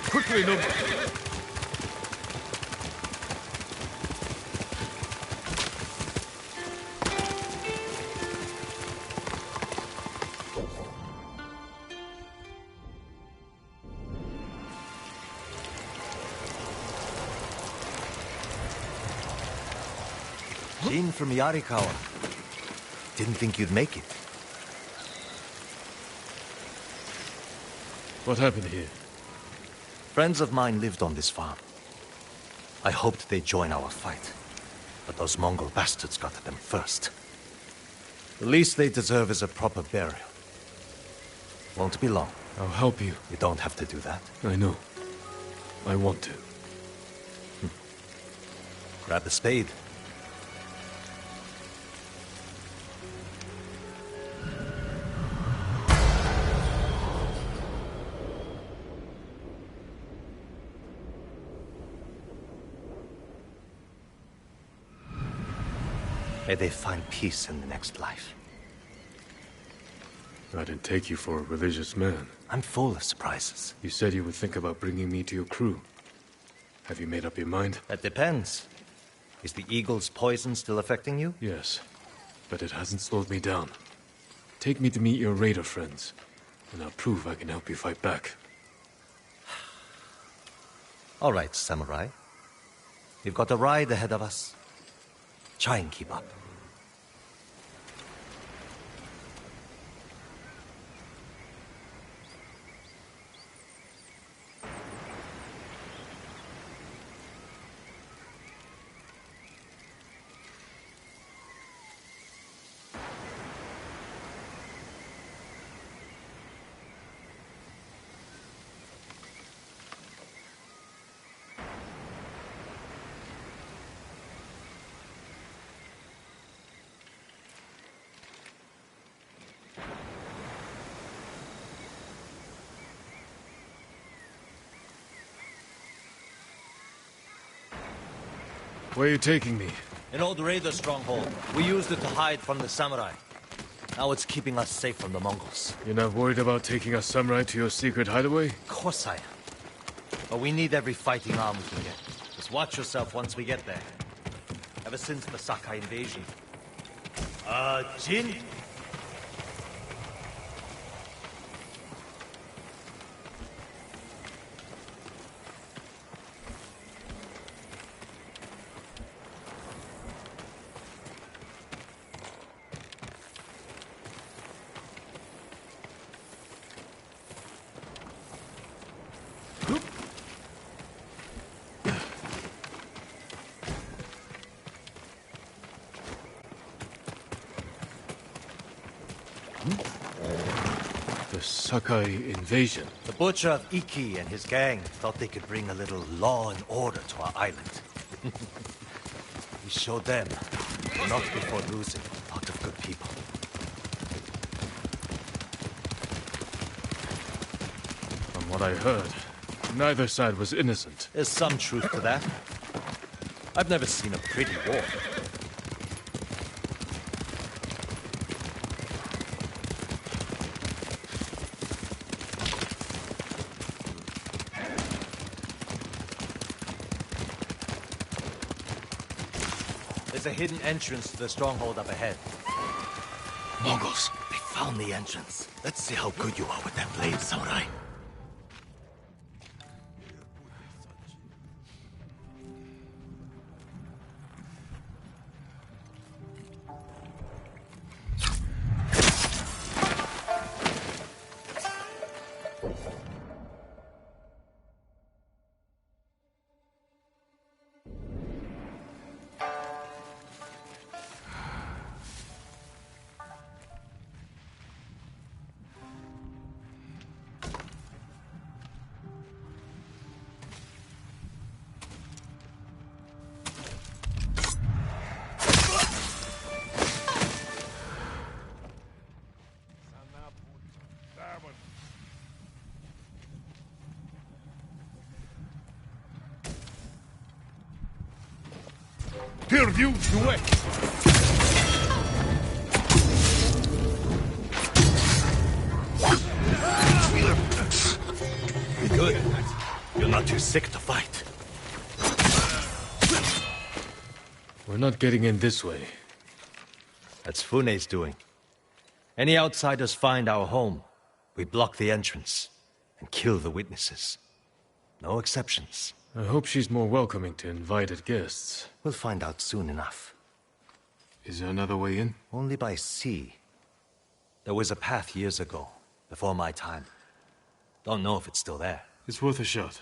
Quickly, no. Jin from Yarikawa. Didn't think you'd make it. What happened here? Friends of mine lived on this farm. I hoped they'd join our fight, but those Mongol bastards got to them first. The least they deserve is a proper burial. Won't be long. I'll help you. You don't have to do that. I know. I want to. Grab the spade. May they find peace in the next life. I didn't take you for a religious man. I'm full of surprises. You said you would think about bringing me to your crew. Have you made up your mind? That depends. Is the eagle's poison still affecting you? Yes, but it hasn't slowed me down. Take me to meet your raider friends, and I'll prove I can help you fight back. All right, samurai. We've got a ride ahead of us. Try and keep up. Where are you taking me? An old raider stronghold. We used it to hide from the samurai. Now it's keeping us safe from the Mongols. You're not worried about taking a samurai to your secret hideaway? Of course I am. But we need every fighting arm we can get. Just watch yourself once we get there. Ever since the Sakai invasion. Jin? The Sakai invasion. The butcher of Iki and his gang thought they could bring a little law and order to our island. We showed them, not before losing a lot of good people. From what I heard, neither side was innocent. There's some truth to that. I've never seen a pretty war. There's a hidden entrance to the stronghold up ahead. Mongols, they found the entrance. Let's see how good you are with that blade, samurai. Perdu duet! Good. You're not too sick to fight. We're not getting in this way. That's Fune's doing. Any outsiders find our home, we block the entrance and kill the witnesses. No exceptions. I hope she's more welcoming to invited guests. We'll find out soon enough. Is there another way in? Only by sea. There was a path years ago, before my time. Don't know if it's still there. It's worth a shot.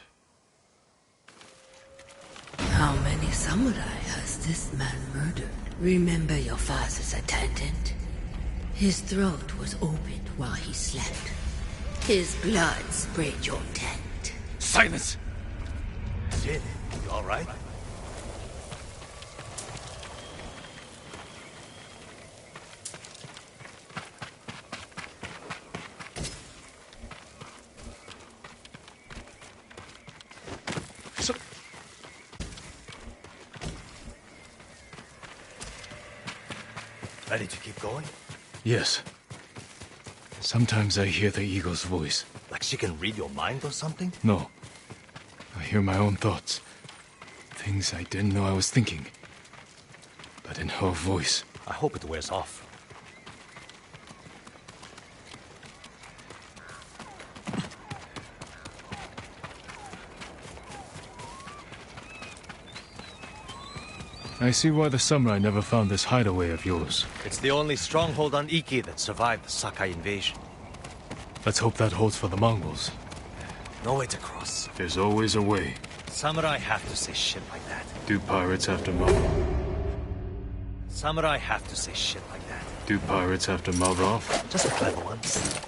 How many samurai has this man murdered? Remember your father's attendant? His throat was opened while he slept. His blood sprayed your tent. Silence! Jin, you alright? Ready to keep going? Yes. Sometimes I hear the eagle's voice. Like she can read your mind or something? No. I hear my own thoughts. Things I didn't know I was thinking. But in her voice. I hope it wears off. I see why the samurai never found this hideaway of yours. It's the only stronghold on Iki that survived the Sakai invasion. Let's hope that holds for the Mongols. No way to cross. There's always a way. Samurai have to say shit like that. Do pirates have to mouth? Samurai have to say shit like that. Do pirates have to mouth off? Just the clever ones.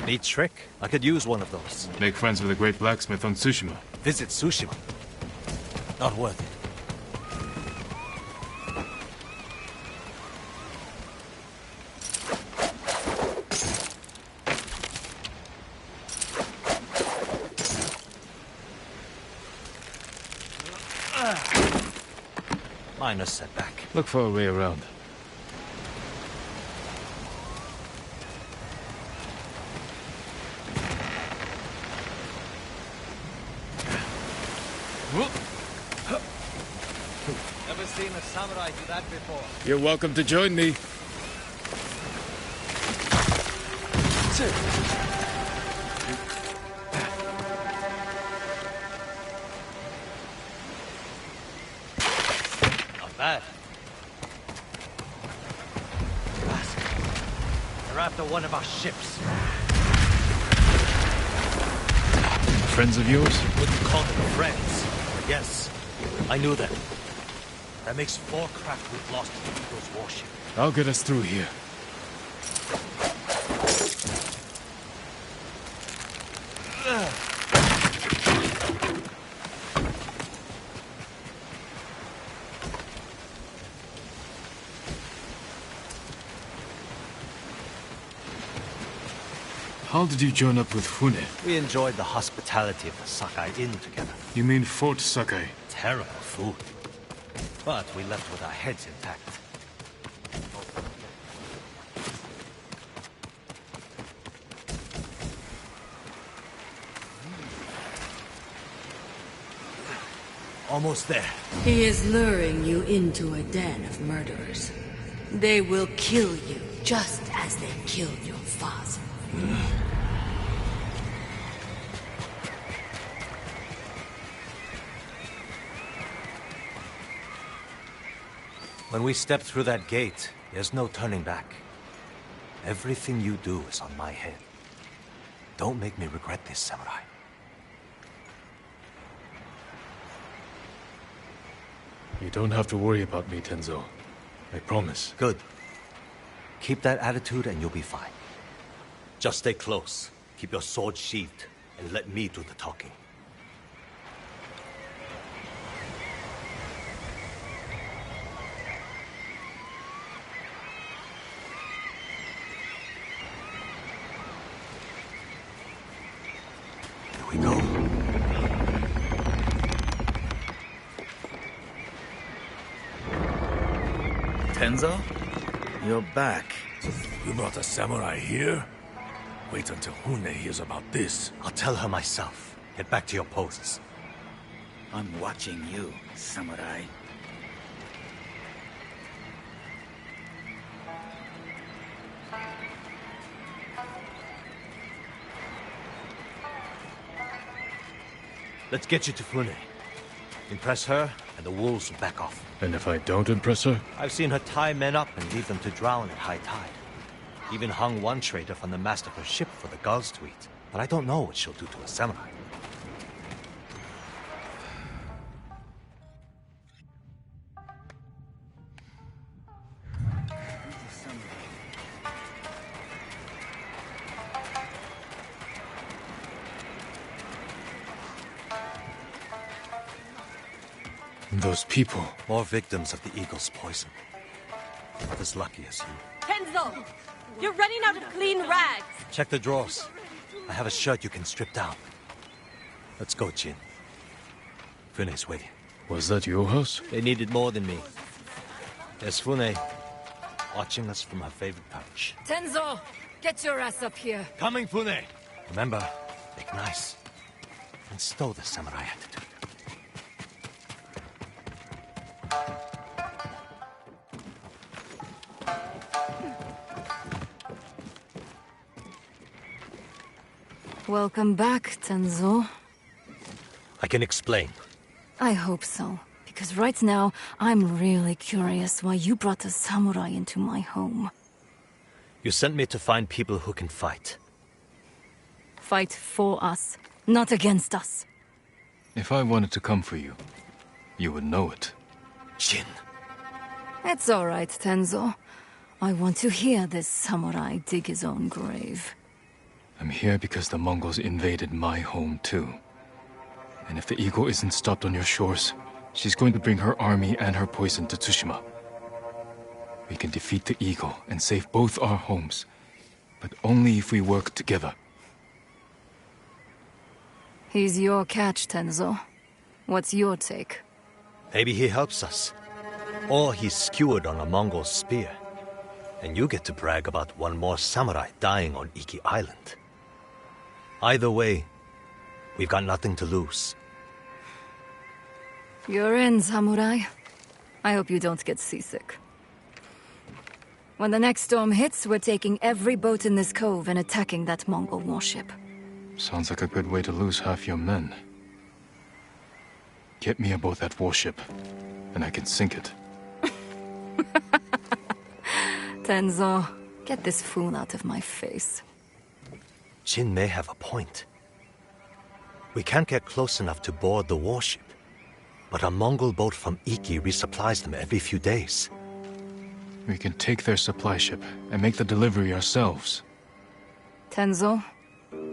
Neat trick. I could use one of those. Make friends with a great blacksmith on Tsushima. Visit Tsushima. Not worth it. Minor setback. Look for a way around. Never seen a samurai do that before. You're welcome to join me. Not bad. Bastard. They're after one of our ships. Friends of yours? Wouldn't call them friends. But yes, I knew them. That makes 4 craft we've lost to the Eagle's warship. I'll get us through here. How did you join up with Fune? We enjoyed the hospitality of the Sakai Inn together. You mean Fort Sakai? Terrible food. But we left with our heads intact. Almost there. He is luring you into a den of murderers. They will kill you just as they killed your father. When we step through that gate, there's no turning back. Everything you do is on my head. Don't make me regret this, samurai. You don't have to worry about me, Tenzo. I promise. Good. Keep that attitude and you'll be fine. Just stay close, keep your sword sheathed, and let me do the talking. Here we go. Tenzo? You're back. You brought a samurai here? Wait until Hune hears about this. I'll tell her myself. Get back to your posts. I'm watching you, samurai. Let's get you to Fune. Impress her, and the wolves will back off. And if I don't impress her? I've seen her tie men up and leave them to drown at high tide. Even hung one trader from the mast of her ship for the gulls to eat. But I don't know what she'll do to a samurai. Those people. More victims of the eagle's poison. Not as lucky as you. Tenzo! You're running out of clean rags! Check the drawers. I have a shirt you can strip down. Let's go, Jin. Fune's waiting. Was that your house? They needed more than me. There's Fune, watching us from her favorite perch. Tenzo! Get your ass up here! Coming, Fune! Remember, make nice. And stow the samurai attitude. Welcome back, Tenzo. I can explain. I hope so. Because right now, I'm really curious why you brought a samurai into my home. You sent me to find people who can fight. Fight for us, not against us. If I wanted to come for you, you would know it. Jin. It's all right, Tenzo. I want to hear this samurai dig his own grave. I'm here because the Mongols invaded my home too. And if the eagle isn't stopped on your shores, she's going to bring her army and her poison to Tsushima. We can defeat the eagle and save both our homes, but only if we work together. He's your catch, Tenzo. What's your take? Maybe he helps us. Or he's skewered on a Mongol spear. And you get to brag about one more samurai dying on Iki Island. Either way, we've got nothing to lose. You're in, samurai. I hope you don't get seasick. When the next storm hits, we're taking every boat in this cove and attacking that Mongol warship. Sounds like a good way to lose half your men. Get me aboard that warship, and I can sink it. Tenzo, get this fool out of my face. Jin may have a point. We can't get close enough to board the warship, but a Mongol boat from Iki resupplies them every few days. We can take their supply ship and make the delivery ourselves. Tenzo,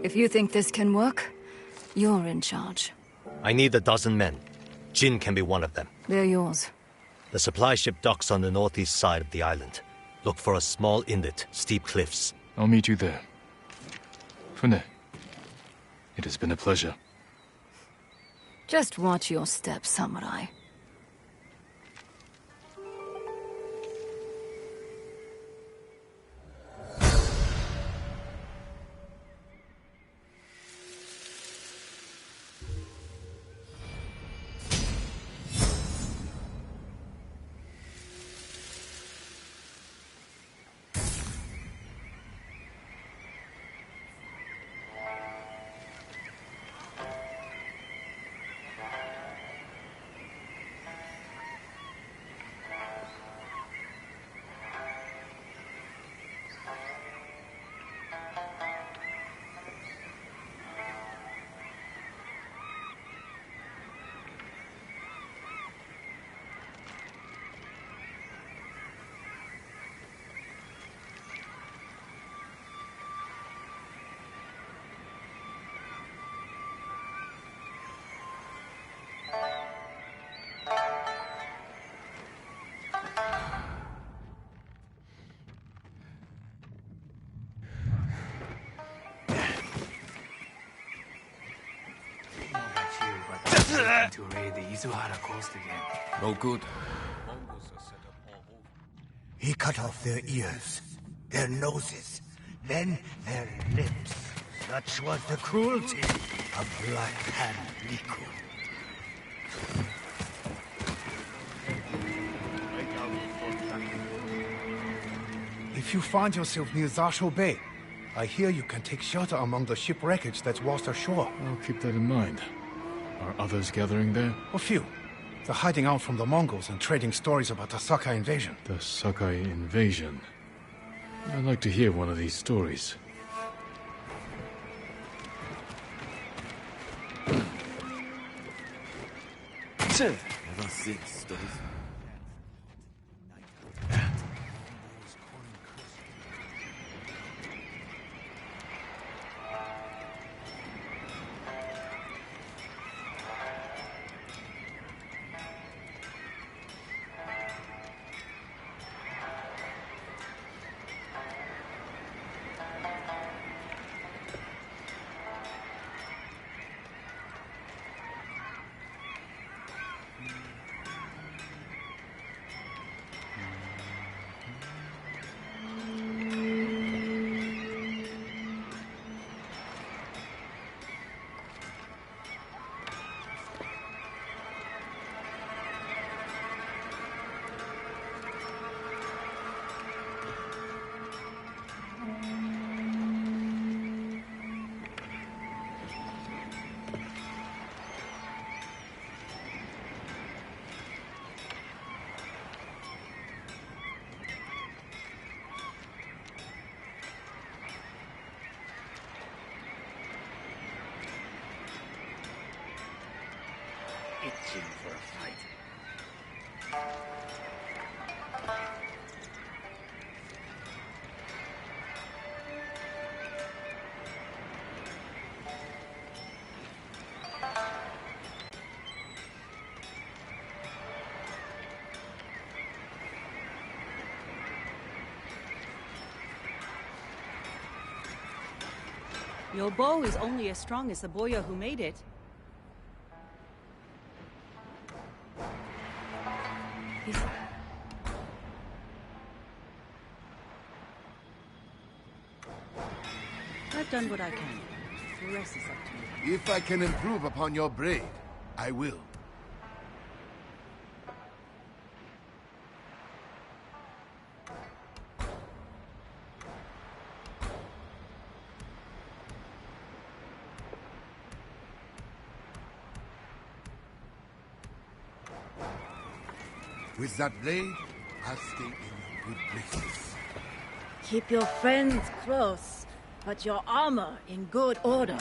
if you think this can work, you're in charge. I need 12 men. Jin can be one of them. They're yours. The supply ship docks on the northeast side of the island. Look for a small inlet, steep cliffs. I'll meet you there. Fune, it has been a pleasure. Just watch your step, samurai. To raid the Izuhara coast again. No good. He cut off their ears, their noses, then their lips. Such was the cruelty of Black Hand Riku. If you find yourself near Zasho Bay, I hear you can take shelter among the ship wreckage that's washed ashore. I'll keep that in mind. Are others gathering there? A few. They're hiding out from the Mongols and trading stories about the Sakai invasion. The Sakai invasion. I'd like to hear one of these stories. Never seen stories. Itching for a fight. Your bow is only as strong as the boya who made it. I've done what I can. The rest is up to you. If I can improve upon your braid, I will. With that blade, I'll stay in your good places. Keep your friends close, but your armor in good order.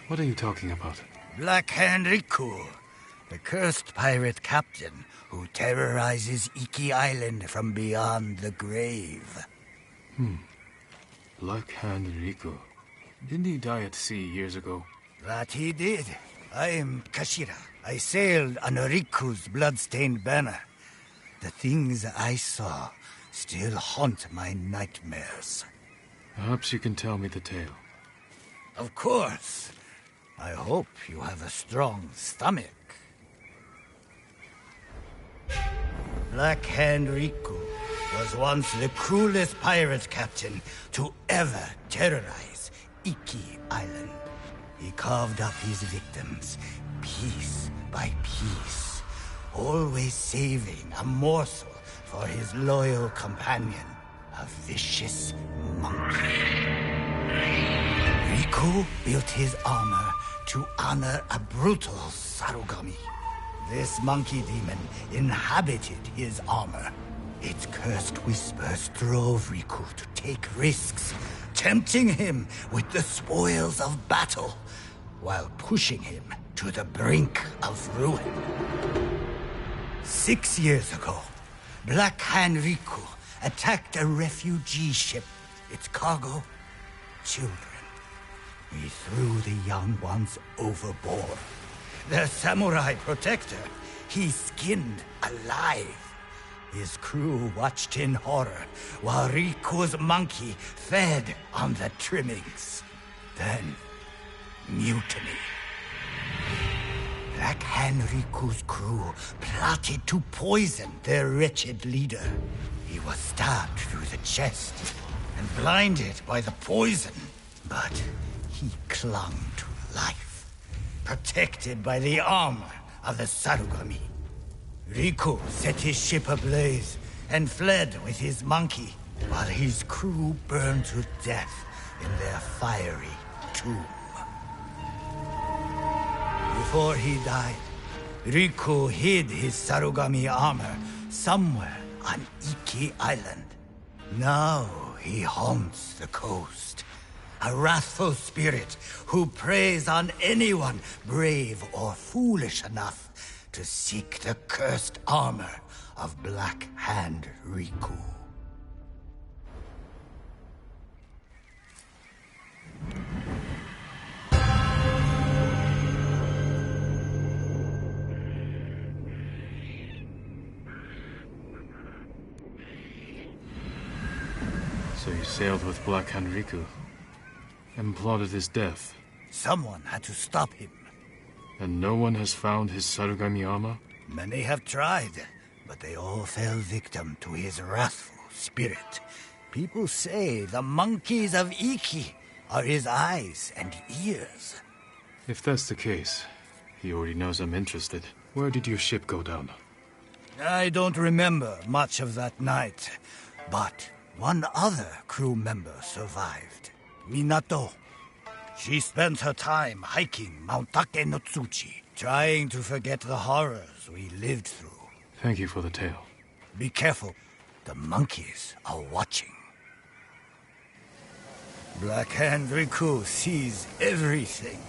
What are you talking about? Black Hand Riku, the cursed pirate captain who terrorizes Iki Island from beyond the grave. Black Hand Riku. Didn't he die at sea years ago? That he did. I am Kashira. I sailed under Riku's blood-stained banner. The things I saw still haunt my nightmares. Perhaps you can tell me the tale. Of course. I hope you have a strong stomach. Black Hand Riku was once the cruelest pirate captain to ever terrorize Iki Island. He carved up his victims, piece by piece, always saving a morsel for his loyal companion, a vicious monkey. Riku built his armor to honor a brutal Sarugami. This monkey demon inhabited his armor. Its cursed whispers drove Riku to take risks, tempting him with the spoils of battle, while pushing him to the brink of ruin. 6 years ago, Black Hand Riku attacked a refugee ship. Its cargo, children. He threw the young ones overboard. Their samurai protector, he skinned alive. His crew watched in horror while Riku's monkey fed on the trimmings. Then, mutiny. Black Hand Riku's crew plotted to poison their wretched leader. He was stabbed through the chest and blinded by the poison. But he clung to life, protected by the armor of the Sarugami. Riku set his ship ablaze and fled with his monkey, while his crew burned to death in their fiery tomb. Before he died, Riku hid his Sarugami armor somewhere on Iki Island. Now he haunts the coast, a wrathful spirit who preys on anyone brave or foolish enough to seek the cursed armor of Black Hand Riku. So you sailed with Black Hand Riku and plotted his death. Someone had to stop him. And no one has found his Sarugami armor? Many have tried, but they all fell victim to his wrathful spirit. People say the monkeys of Iki are his eyes and ears. If that's the case, he already knows I'm interested. Where did your ship go down? I don't remember much of that night, but one other crew member survived. Minato. She spent her time hiking Mount Take no Tsuchi, trying to forget the horrors we lived through. Thank you for the tale. Be careful. The monkeys are watching. Black Hand Riku sees everything.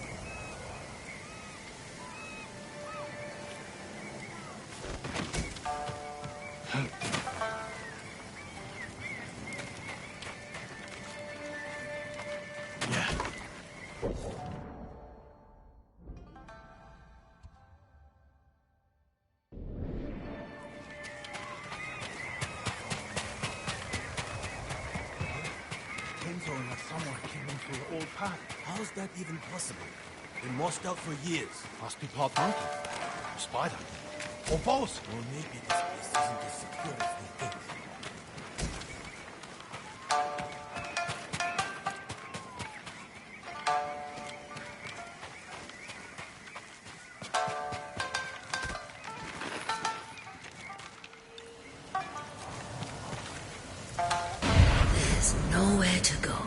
How's that even possible? Been washed out for years. Must be part monkey, or spider, or both. Or maybe this place isn't as secure as we think. There's nowhere to go.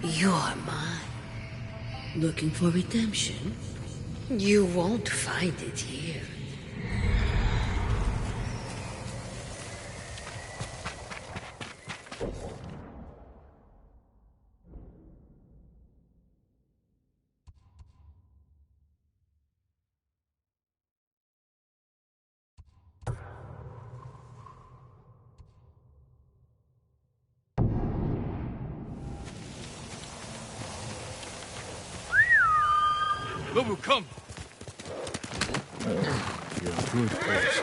You're mine. Looking for redemption? You won't find it here. Lobu, come! You're a good horse.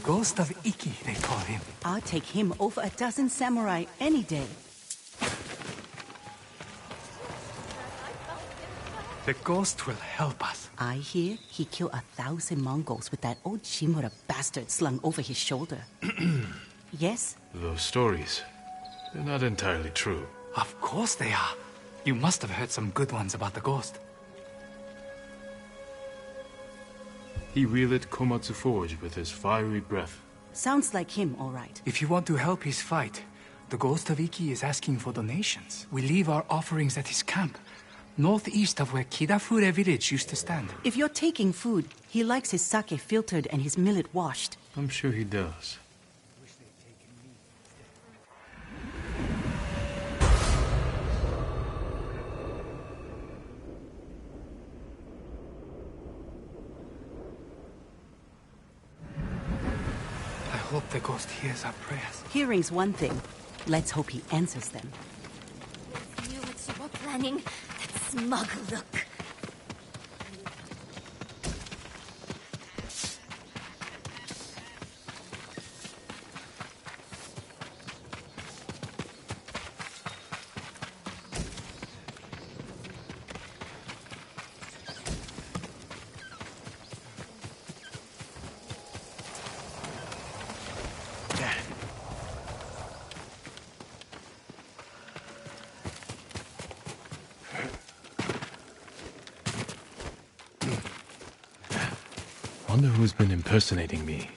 Ghost of Iki, they call him. I'll take him over a dozen samurai any day. The ghost will help us. I hear he killed 1,000 Mongols with that old Shimura bastard slung over his shoulder. Yes? Those stories, they're not entirely true. Of course they are. You must have heard some good ones about the ghost. He relit Komatsu Forge with his fiery breath. Sounds like him, all right. If you want to help his fight, The ghost of Iki is asking for donations. We leave our offerings at his camp, northeast of where Kidafure village used to stand. If you're taking food, he likes his sake filtered and his millet washed. I'm sure he does. I hope the ghost hears our prayers. Hearing's one thing. Let's hope he answers them. Knew what you were planning. That smug look. Wonder who's been impersonating me.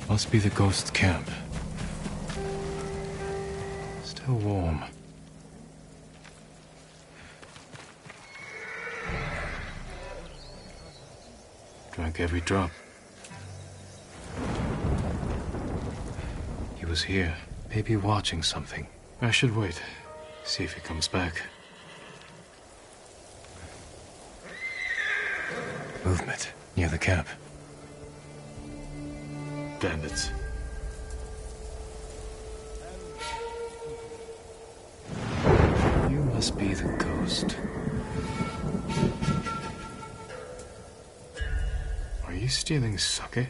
Must be the ghost's camp. Still warm. Drank every drop. He was here, maybe watching something. I should wait, see if he comes back. Movement near the camp. Bandits. You must be the ghost. Are you stealing sake?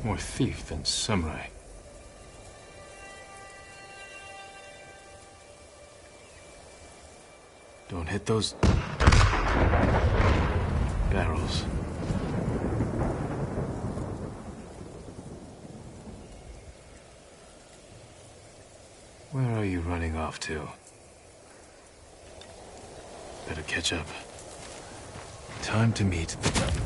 More thief than samurai. Don't hit those barrels. Where are you running off to? Better catch up. Time to meet the...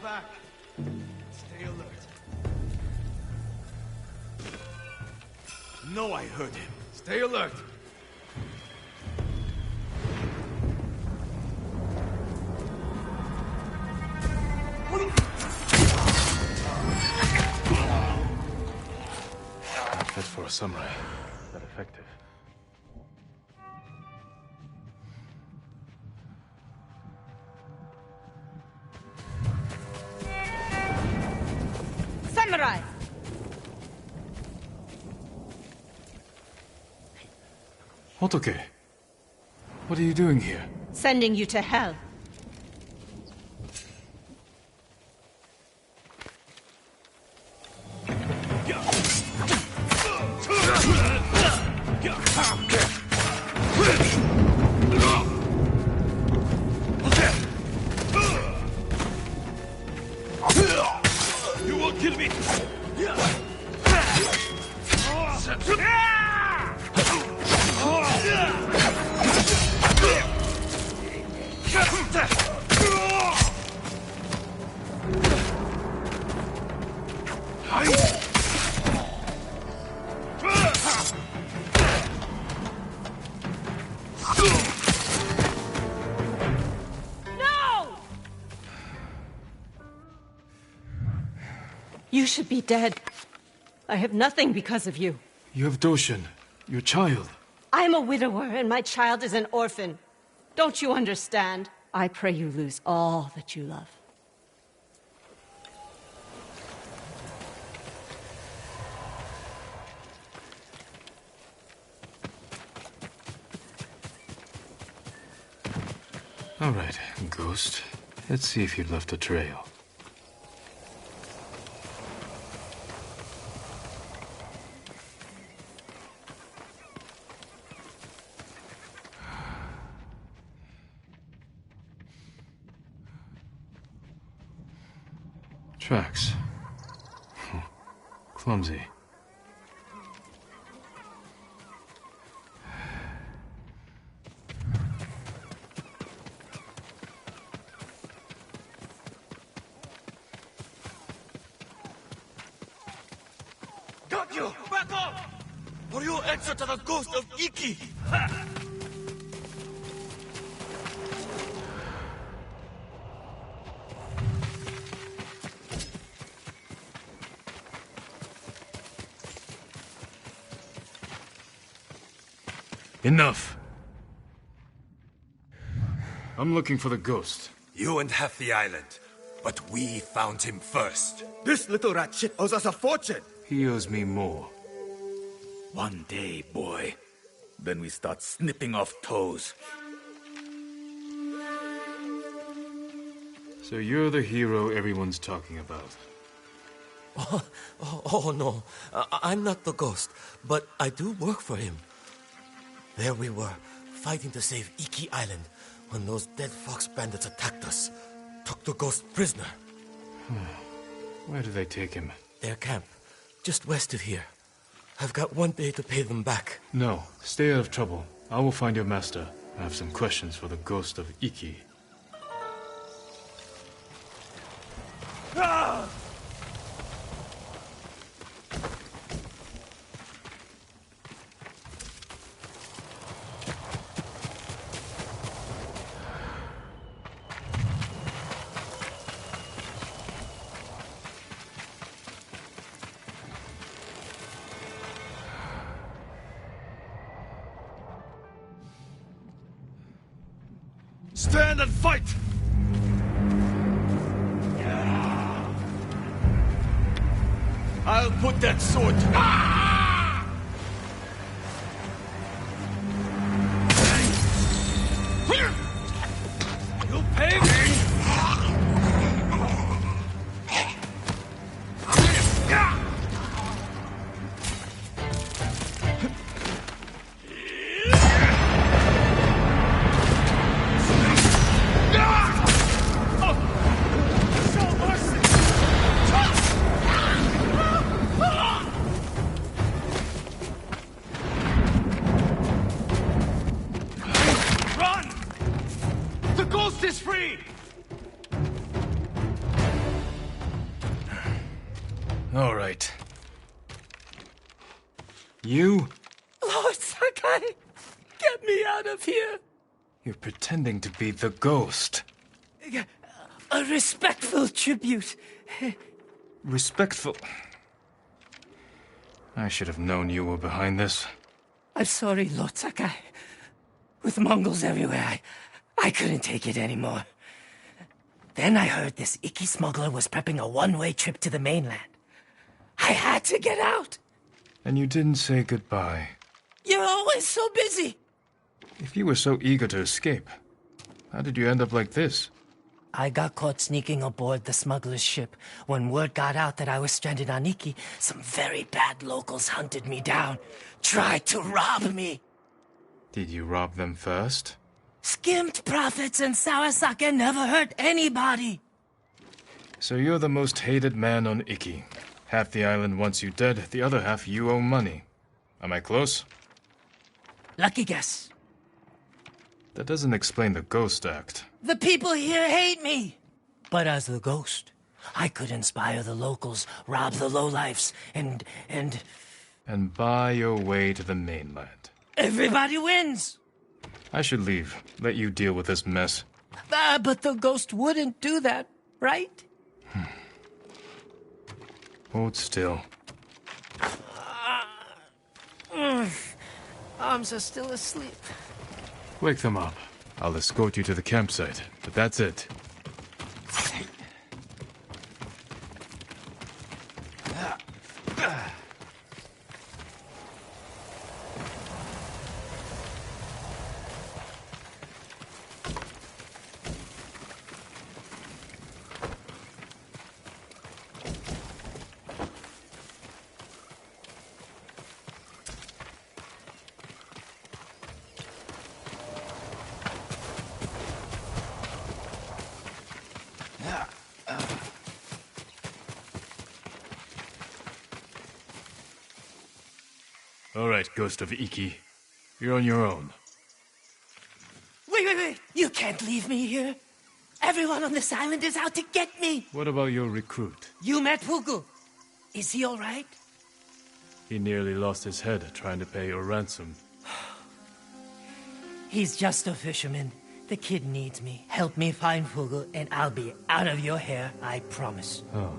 Back. Stay alert. No, I heard him. Stay alert. Not fit for a samurai, but effective. Samurai! Hotoke, what are you doing here? Sending you to hell. You should be dead. I have nothing because of you. You have Doshin, your child. I'm a widower and my child is an orphan. Don't you understand? I pray you lose all that you love. All right, Ghost. Let's see if you left a trail. Tracks. Clumsy. Got you! Back off! Or you answer to the ghost of Iki! Ha! Enough! I'm looking for the ghost. You and half the island, but we found him first. This little rat shit owes us a fortune! He owes me more. One day, boy. Then we start snipping off toes. So you're the hero everyone's talking about. Oh no, I'm not the ghost, but I do work for him. There we were, fighting to save Iki Island, when those dead fox bandits attacked us. Took the ghost prisoner. Where do they take him? Their camp, just west of here. I've got one day to pay them back. No, stay out of trouble. I will find your master. I have some questions for the ghost of Iki. Ah! Stand and fight! I'll put that sword. You pay me! Is free! All right. You? Lord Sakai! Get me out of here! You're pretending to be the ghost. A respectful tribute. Respectful? I should have known you were behind this. I'm sorry, Lord Sakai. With Mongols everywhere, I couldn't take it anymore. Then I heard this Iki smuggler was prepping a one-way trip to the mainland. I had to get out. And you didn't say goodbye. You're always so busy. If you were so eager to escape, how did you end up like this? I got caught sneaking aboard the smuggler's ship. When word got out that I was stranded on Iki, some very bad locals hunted me down, tried to rob me. Did you rob them first? Skimmed profits and Sawasaka never hurt anybody. So you're the most hated man on Iki. Half the island wants you dead, the other half you owe money. Am I close? Lucky guess. That doesn't explain the ghost act. The people here hate me. But as the ghost, I could inspire the locals, rob the lowlifes, and... And buy your way to the mainland. Everybody wins. I should leave. Let you deal with this mess. But the ghost wouldn't do that, right? Hold still. Arms are still asleep. Wake them up. I'll escort you to the campsite, but that's it. All right, Ghost of Iki. You're on your own. Wait! You can't leave me here. Everyone on this island is out to get me. What about your recruit? You met Fugu. Is he all right? He nearly lost his head trying to pay your ransom. He's just a fisherman. The kid needs me. Help me find Fugu, and I'll be out of your hair, I promise. Oh,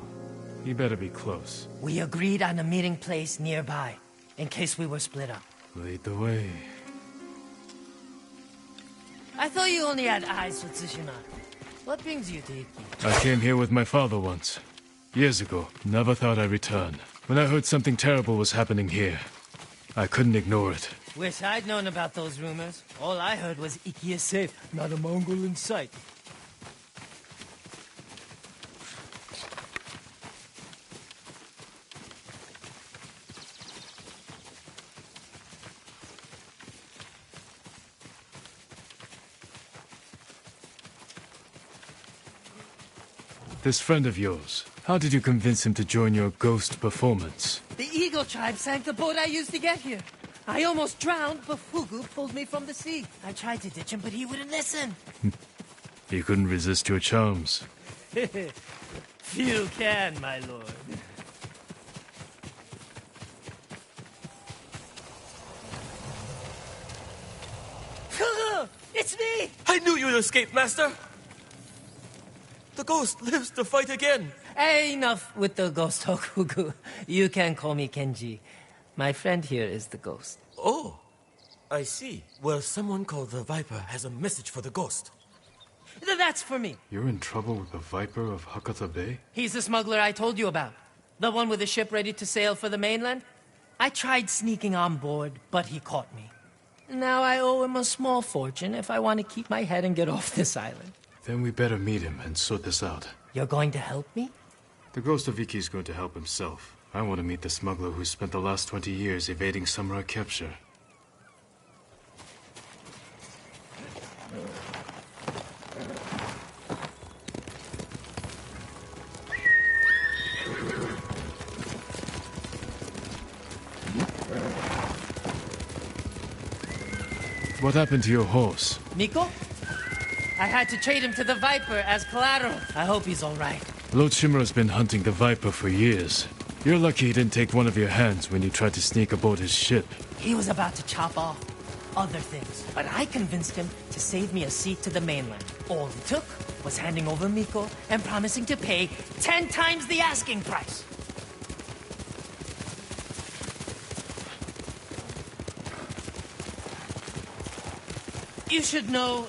you better be close. We agreed on a meeting place nearby, in case we were split up. Lead the way. I thought you only had eyes for Tsushima. What brings you to Iki? I came here with my father once. Years ago. Never thought I'd return. When I heard something terrible was happening here, I couldn't ignore it. Wish I'd known about those rumors. All I heard was Iki is safe, not a Mongol in sight. This friend of yours, how did you convince him to join your ghost performance? The Eagle tribe sank the boat I used to get here. I almost drowned, but Fugu pulled me from the sea. I tried to ditch him, but he wouldn't listen. He couldn't resist your charms. Few can, my lord. Fugu! It's me! I knew you'd escape, Master! The ghost lives to fight again! Hey, enough with the ghost talk, Fugu. You can call me Kenji. My friend here is the ghost. Oh, I see. Well, someone called the Viper has a message for the ghost. That's for me. You're in trouble with the Viper of Hakata Bay? He's the smuggler I told you about. The one with the ship ready to sail for the mainland. I tried sneaking on board, but he caught me. Now I owe him a small fortune if I want to keep my head and get off this island. Then we better meet him and sort this out. You're going to help me? The Ghost of Iki is going to help himself. I want to meet the smuggler who spent the last 20 years evading samurai capture. What happened to your horse? Miko? I had to trade him to the Viper as collateral. I hope he's all right. Lord Shimura's been hunting the Viper for years. You're lucky he didn't take one of your hands when you tried to sneak aboard his ship. He was about to chop off other things, but I convinced him to save me a seat to the mainland. All it took was handing over Miko and promising to pay 10 times the asking price. You should know,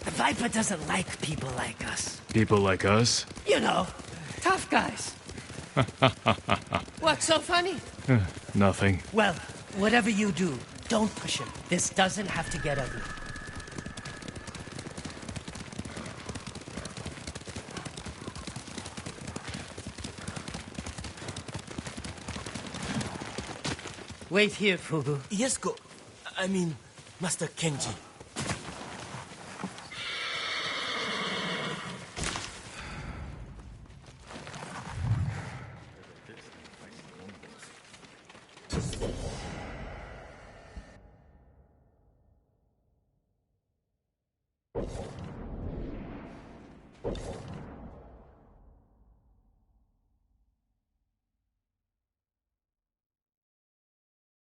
the Viper doesn't like people like us. People like us? You know, tough guys. What's so funny? Nothing. Well, whatever you do, don't push him. This doesn't have to get ugly. Wait here, Fugu. Yes, Master Kenji.